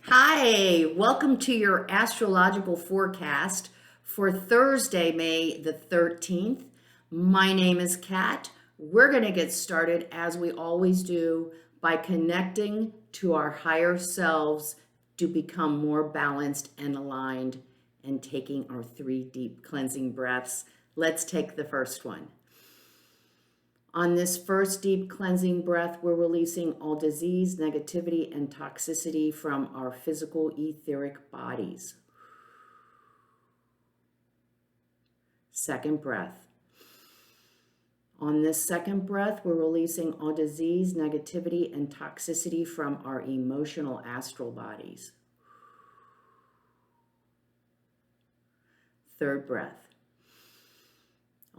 Hi, welcome to your astrological forecast for Thursday, May the 13th. My name is Kat. We're going to get started as we always do by connecting to our higher selves to become more balanced and aligned and taking our 3 deep cleansing breaths. Let's take the first one. On this first deep cleansing breath, we're releasing all disease, negativity, and toxicity from our physical etheric bodies. Second breath. On this second breath, we're releasing all disease, negativity, and toxicity from our emotional astral bodies. Third breath.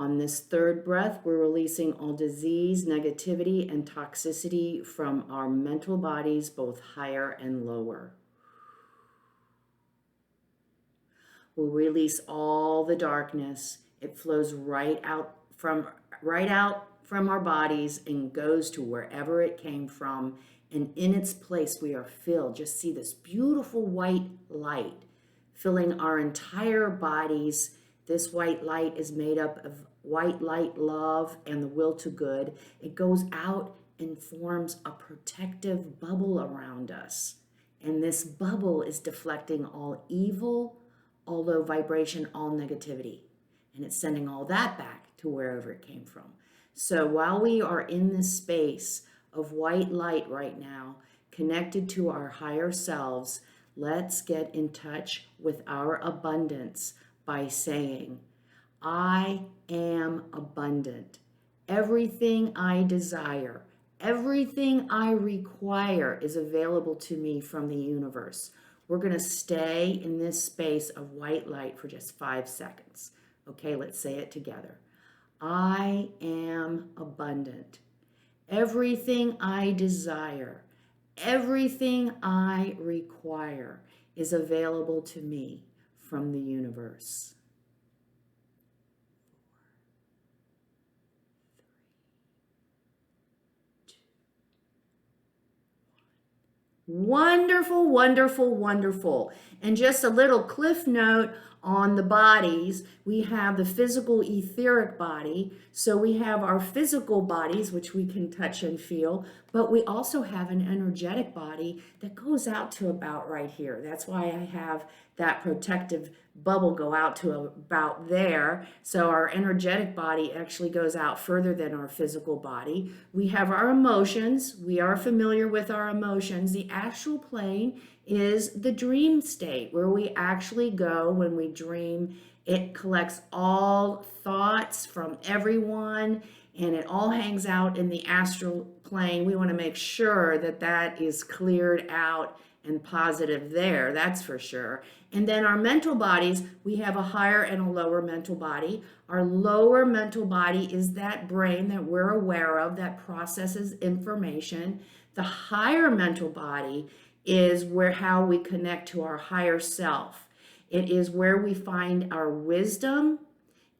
On this third breath, we're releasing all disease, negativity, and toxicity from our mental bodies, both higher and lower. We'll release all the darkness. It flows right out from our bodies and goes to wherever it came from. And in its place, we are filled. Just see this beautiful white light filling our entire bodies. This white light is made up of white light love and the will to good. It goes out and forms a protective bubble around us. And this bubble is deflecting all evil, all low vibration, all negativity. And it's sending all that back to wherever it came from. So while we are in this space of white light right now, connected to our higher selves, let's get in touch with our abundance by saying, I am abundant. Everything I desire, everything I require is available to me from the universe. We're going to stay in this space of white light for just 5 seconds. Okay, let's say it together. I am abundant. Everything I desire, everything I require is available to me from the universe. 4, 3, 2, 1. Wonderful, wonderful, wonderful. And just a little cliff note on the bodies. We have the physical etheric body. So we have our physical bodies, which we can touch and feel, but we also have an energetic body that goes out to about right here. That's why I have that protective bubble go out to about there. So our energetic body actually goes out further than our physical body. We have our emotions. We are familiar with our emotions. The astral plane is the dream state where we actually go when we dream. It collects all thoughts from everyone and it all hangs out in the astral plane. We want to make sure that that is cleared out and positive there, that's for sure. And then our mental bodies, we have a higher and a lower mental body. Our lower mental body is that brain that we're aware of that processes information. The higher mental body is how we connect to our higher self. It is where we find our wisdom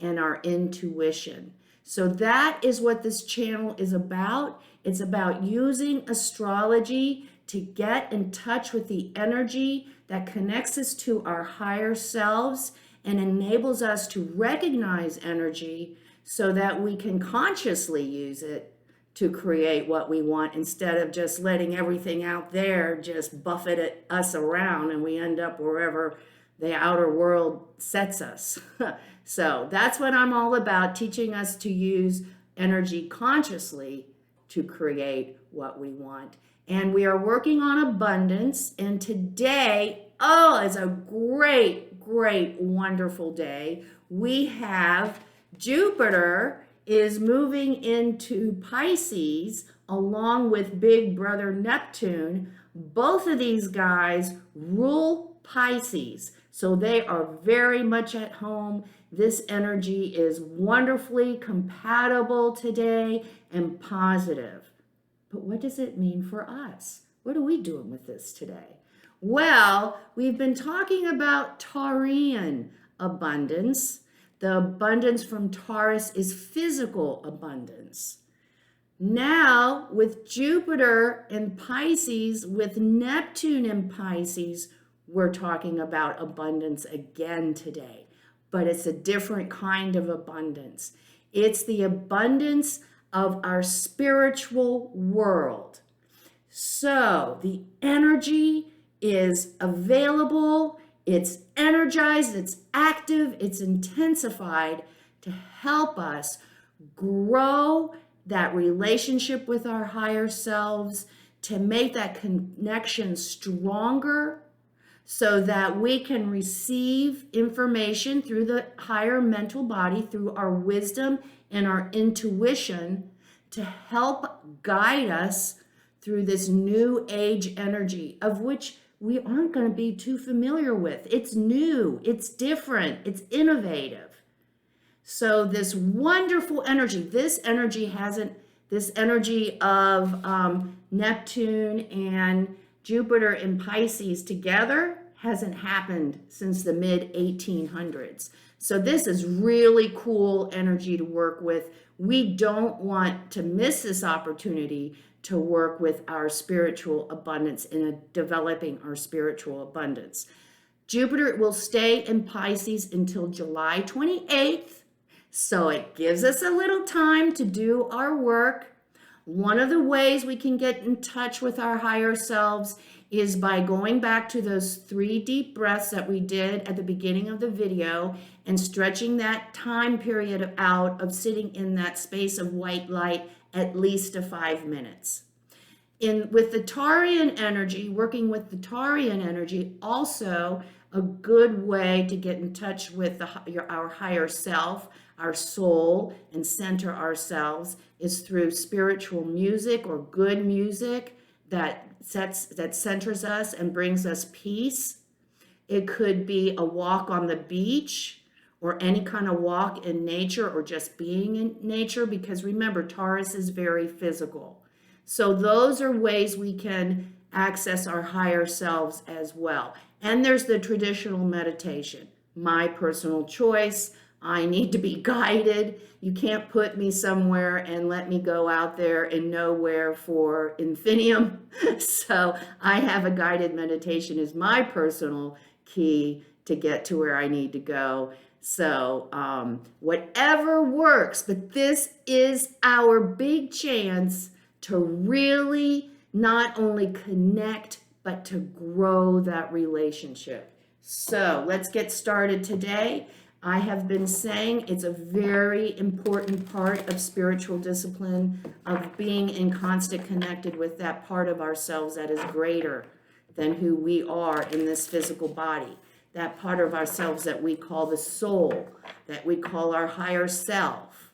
and our intuition. So that is what this channel is about. It's about using astrology to get in touch with the energy that connects us to our higher selves and enables us to recognize energy so that we can consciously use it to create what we want instead of just letting everything out there just buffet us around and we end up wherever the outer world sets us. So that's what I'm all about, teaching us to use energy consciously to create what we want. And we are working on abundance. And today, it's a great, great, wonderful day. We have Jupiter is moving into Pisces along with big brother Neptune. Both of these guys rule Pisces. So they are very much at home. This energy is wonderfully compatible today and positive. But what does it mean for us? What are we doing with this today? Well, we've been talking about Taurian abundance. The abundance from Taurus is physical abundance. Now, with Jupiter in Pisces, with Neptune in Pisces, we're talking about abundance again today. But it's a different kind of abundance. It's the abundance of our spiritual world. So the energy is available, it's energized, it's active, it's intensified to help us grow that relationship with our higher selves, to make that connection stronger so that we can receive information through the higher mental body, through our wisdom and our intuition, to help guide us through this new age energy, of which we aren't going to be too familiar with. It's new, it's different, it's innovative. So this wonderful energy, this energy of Neptune and Jupiter in Pisces together hasn't happened since the mid 1800s. So this is really cool energy to work with. We don't want to miss this opportunity to work with our spiritual abundance in developing our spiritual abundance. Jupiter will stay in Pisces until July 28th. So it gives us a little time to do our work. One of the ways we can get in touch with our higher selves is by going back to those 3 deep breaths that we did at the beginning of the video and stretching that time period out of sitting in that space of white light at least to 5 minutes. With the Taurean energy, working with the Taurean energy, also a good way to get in touch with our higher self, our soul, and center ourselves is through spiritual music or good music that centers us and brings us peace. It could be a walk on the beach or any kind of walk in nature or just being in nature, because remember, Taurus is very physical. So those are ways we can access our higher selves as well. And there's the traditional meditation, my personal choice. I need to be guided. You can't put me somewhere and let me go out there in nowhere for infinitum. So I have a guided meditation as my personal key to get to where I need to go. So whatever works, but this is our big chance to really not only connect, but to grow that relationship. So let's get started today. I have been saying it's a very important part of spiritual discipline, of being in constant connected with that part of ourselves that is greater than who we are in this physical body. That part of ourselves that we call the soul, that we call our higher self.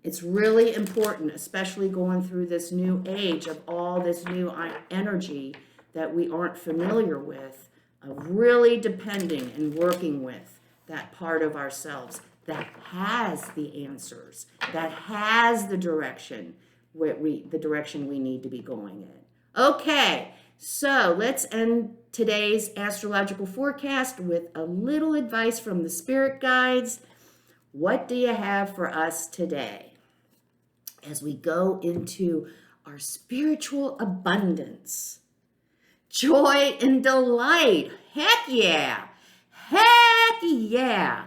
It's really important, especially going through this new age of all this new energy that we aren't familiar with, of really depending and working with that part of ourselves that has the answers, that has the direction we need to be going in. Okay, so let's end today's astrological forecast with a little advice from the spirit guides. What do you have for us today as we go into our spiritual abundance? Joy and delight. Heck yeah. Heck yeah.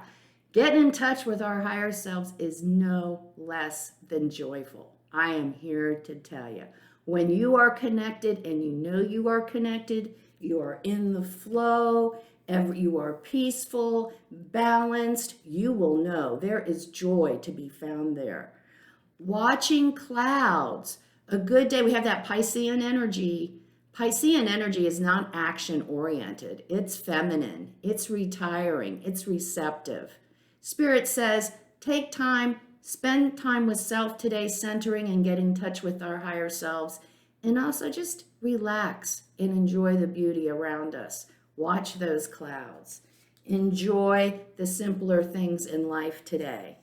Getting in touch with our higher selves is no less than joyful. I am here to tell you. When you are connected and you know you are connected, you are in the flow, you are peaceful, balanced, you will know there is joy to be found there. Watching clouds, a good day. We have that Piscean energy. Piscean energy is not action oriented. It's feminine, it's retiring, it's receptive. Spirit says, take time, spend time with self today, centering and getting in touch with our higher selves, and also just relax and enjoy the beauty around us. Watch those clouds. Enjoy the simpler things in life today.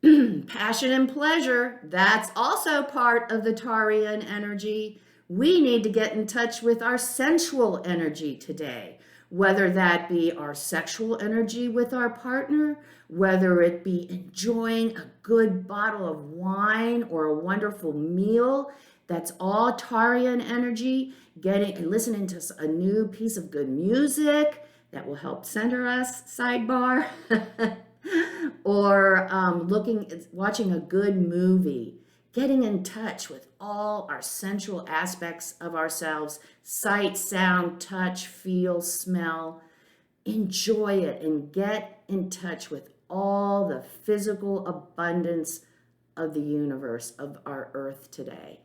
Passion and pleasure, that's also part of the Taurian energy. We need to get in touch with our sensual energy today. whether that be our sexual energy with our partner, whether it be enjoying a good bottle of wine or a wonderful meal. That's all Tarian energy, getting and listening to a new piece of good music that will help center us, sidebar, or watching a good movie, getting in touch with all our sensual aspects of ourselves: sight, sound, touch, feel, smell. Enjoy it and get in touch with all the physical abundance of the universe, of our earth today.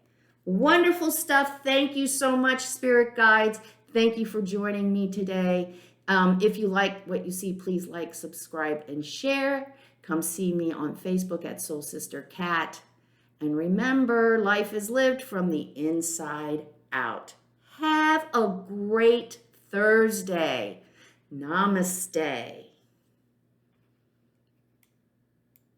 Wonderful stuff. Thank you so much, Spirit Guides. Thank you for joining me today. If you like what you see, please like, subscribe, and share. Come see me on Facebook at Soul Sister Cat. And remember, life is lived from the inside out. Have a great Thursday. Namaste.